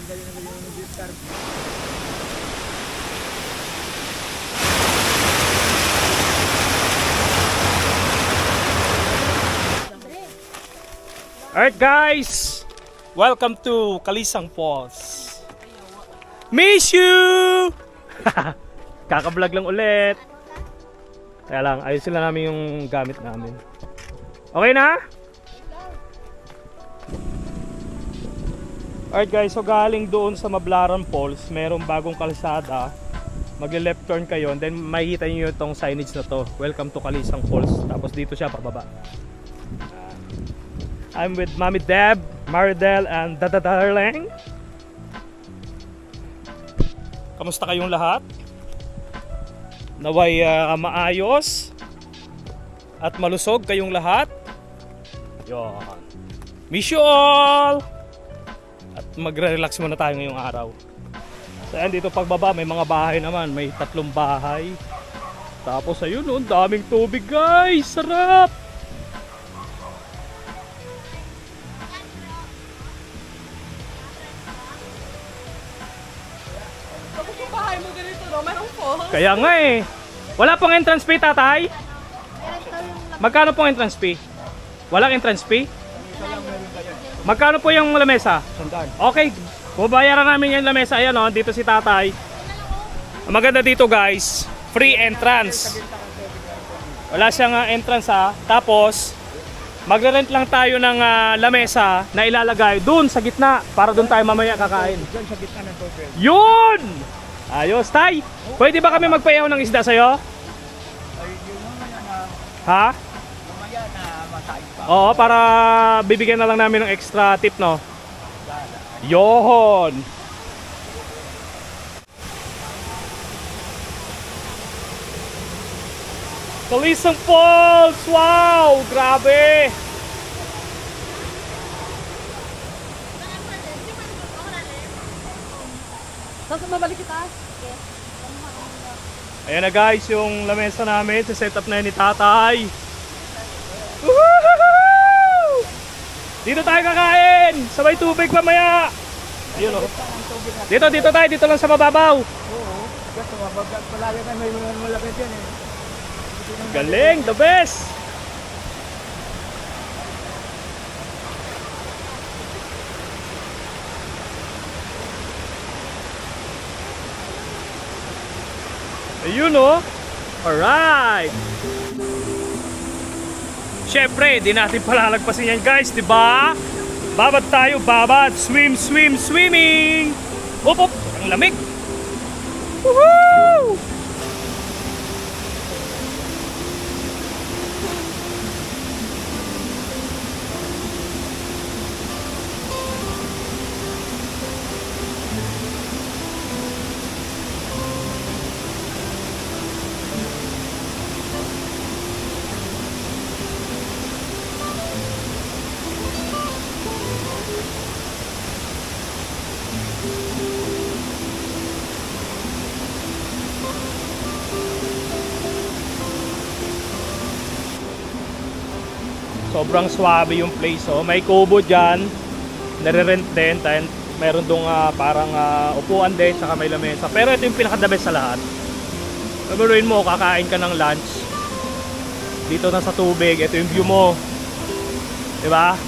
Alright guys, welcome to Kalisang Falls. Miss you! Kaka-vlog lang ulit. Kaya lang, ayusin lang namin yung gamit namin. Okay na? Alright guys, so galing doon sa Mablaran Falls, merong bagong kalsada. Magle-left turn kayo, and then makikita nyo itong signage na to. Welcome to Kalisang Falls. Tapos dito siya pababa. I'm with Mami Deb, Maridel, and Dadadarling. Kamusta kayong lahat? Naway maayos at malusog kayong lahat. Yon. Miss you all! At magre-relax muna tayo ngayong araw. So yan, dito pagbaba may mga bahay naman. May 3 bahay. Tapos ayun, oh, daming tubig guys. Sarap! Kaya nga eh. Wala pong entrance fee, tatay? Magkano pong entrance fee? Walang entrance fee? Magkano po yung lamesa? Okay, bubayaran namin yung lamesa. Ayan o, dito si tatay. Ang maganda dito guys, free entrance. Wala siyang entrance ha. Tapos, magre-rent lang tayo ng lamesa na ilalagay doon sa gitna para doon tayo mamaya kakain. Yun! Ayos, tay! Pwede ba kami magpayaw ng isda sa'yo? Ha? Oo, para bibigyan na lang namin ng extra tip, no? Yon! Kalisang Falls! Wow! Grabe! Tapos mabalik kita. Ayan na guys, yung lamesa namin. Sa setup na yun ni tatay. Woohoo! Dito tayo kakain! Sabay tubig mamaya! Ayun o. Dito tayo, dito lang sa mababaw. Oo. Palagi na may malapit yan eh. Galing, the best! Ayun o. Alright. Syempre, di natin palalagpasin yan guys, diba? Babad tayo, babad. Swim, swim, swimming. Op, op. Ang lamig. Woohoo! Sobrang swabe yung place, oh. May kubo dyan, nare-rent din, and meron dong parang upuan din, saka may lamesa. Pero ito yung pinaka-the best sa lahat. Nabaruin mo, kakain ka ng lunch dito na sa tubig, ito yung view mo, diba?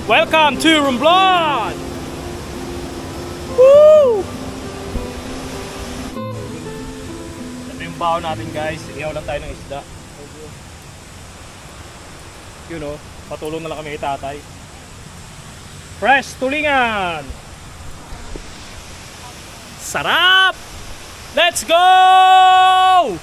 Welcome to Romblon! Woo! Ito yung baon natin guys, ihaw lang tayo ng isda. You know, patulong na lang kami kay tatay. Fresh tulingan! Sarap! Let's go!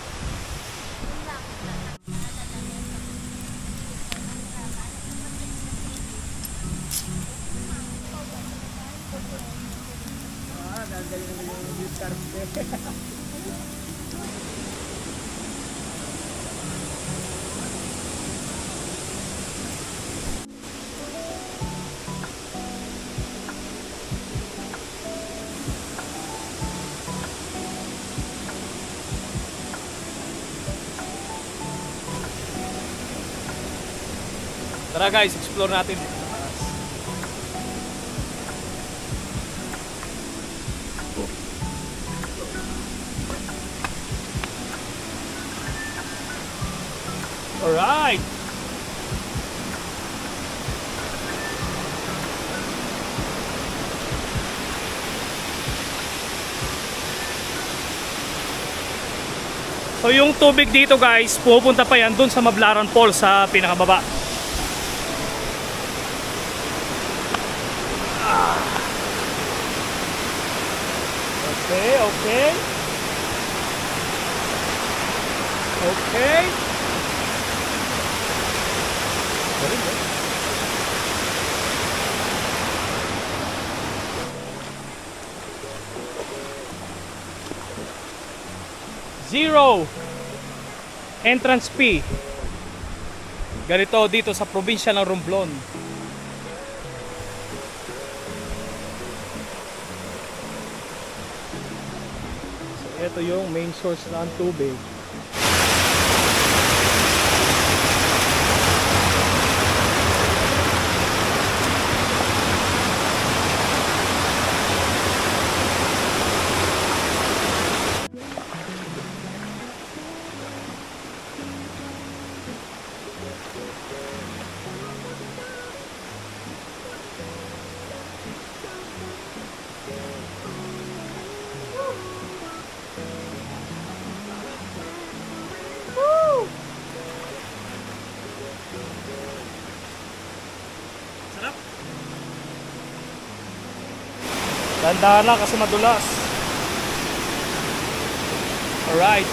Tara guys, explore natin dito sa taas. Alright. So yung tubig dito guys, pupunta pa yan dun sa Mablaran Falls sa pinakababa. Okay, okay. Okay. Zero entrance fee. Ganito dito sa probinsya ng Romblon. So, ito yung main source ng tubig. Dahan-dahan lang kasi madulas. Alright.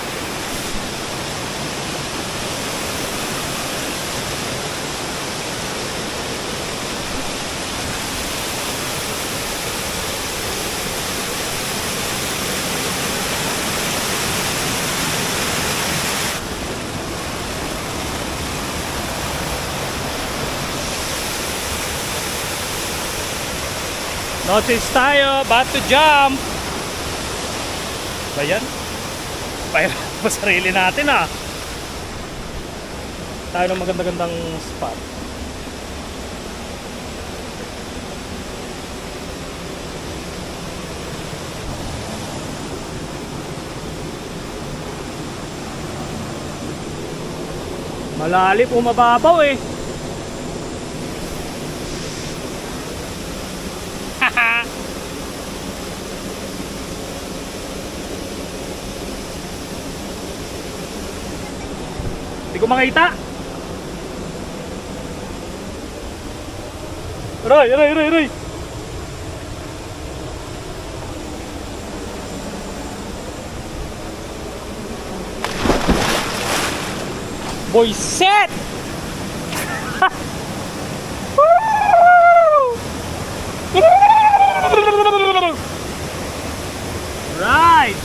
Notice tayo, about to jump. Ba yan? Pahirap pa sarili natin ah. Tayo ng maganda-gandang spot. Malalim o mababaw eh. Hindi ko makita. Aray, aray, aray, aray. Boy set. Right.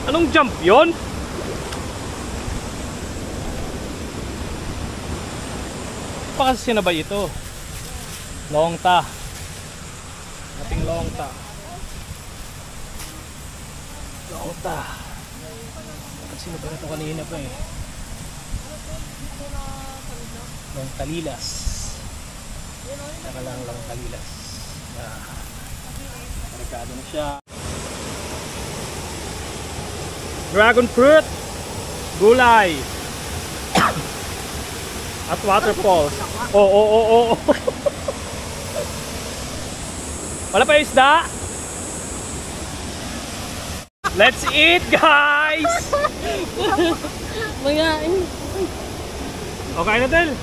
Anong jump yon? Pa kasi sinabay ito. Longta. Ating longta. Longta. Kasi sinabay ito kanina pa eh. Longtalilas. Nakalang Longtalilas. Marikado na siya. Dragon fruit, gulay, at waterfalls. Oh. Wala pa yung isda? Let's eat, guys! Mayain. Okay na, Del.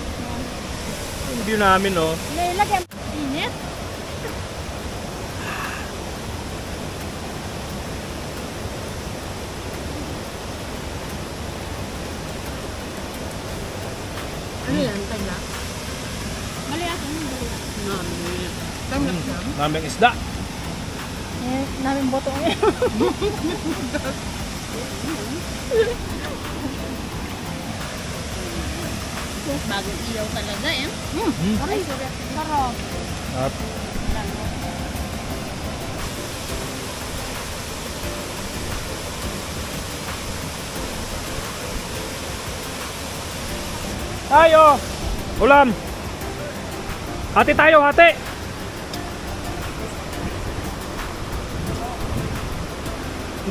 Yung view namin, no? Lagyan. Init. Ano yan? Tagla? Maliat. Naming isda. Eh, namin boto ngayon. Bagong ilaw talaga eh. Ay, sarap. At tayo! Ulam! Hati tayo, hati!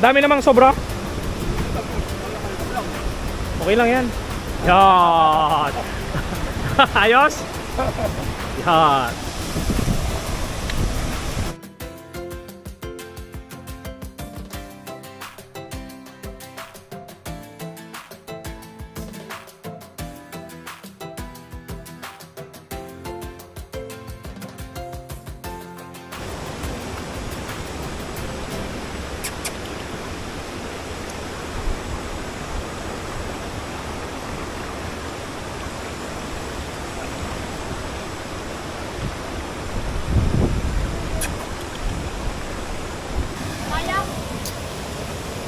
Ang dami namang sobra. Okay lang yan. Yan. Ayos? Yan.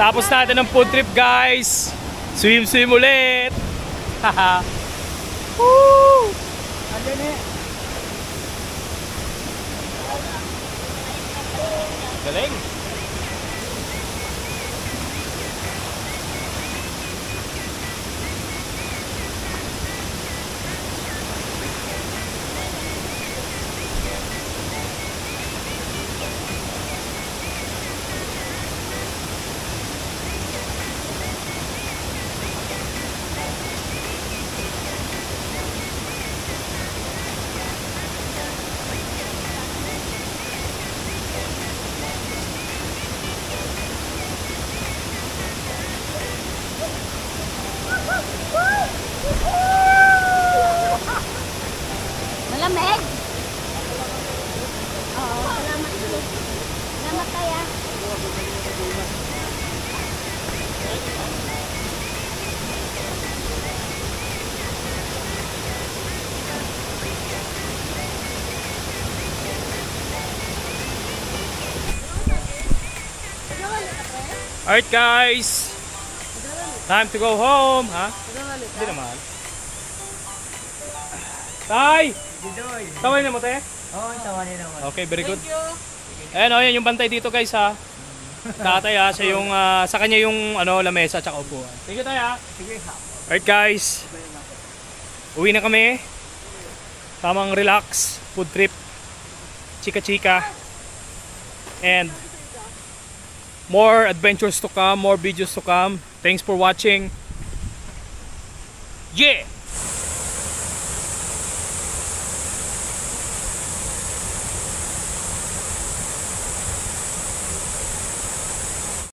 Tapos natin ang food trip, guys. Swim ulit. Haha. Woo! Andyan eh. Galing. Malamig? Oo, salamat. Salamat kaya. Alright, guys. Time to go home, ha? Hindi naman. Tay! Didoy. Taway na mo, te? Oo, tawanin naman. Okay, very good. Ayan, yan yung bantay dito, guys, ha? Tatay, ha? Siya yung, sa kanya yung lamesa at saka upuan. Thank you, tay, ha? Sige, ha. Alright, guys. Uwi na kami. Tamang relax, food trip, chika-chika. And more adventures to come, more videos to come. Thanks for watching. Yeah!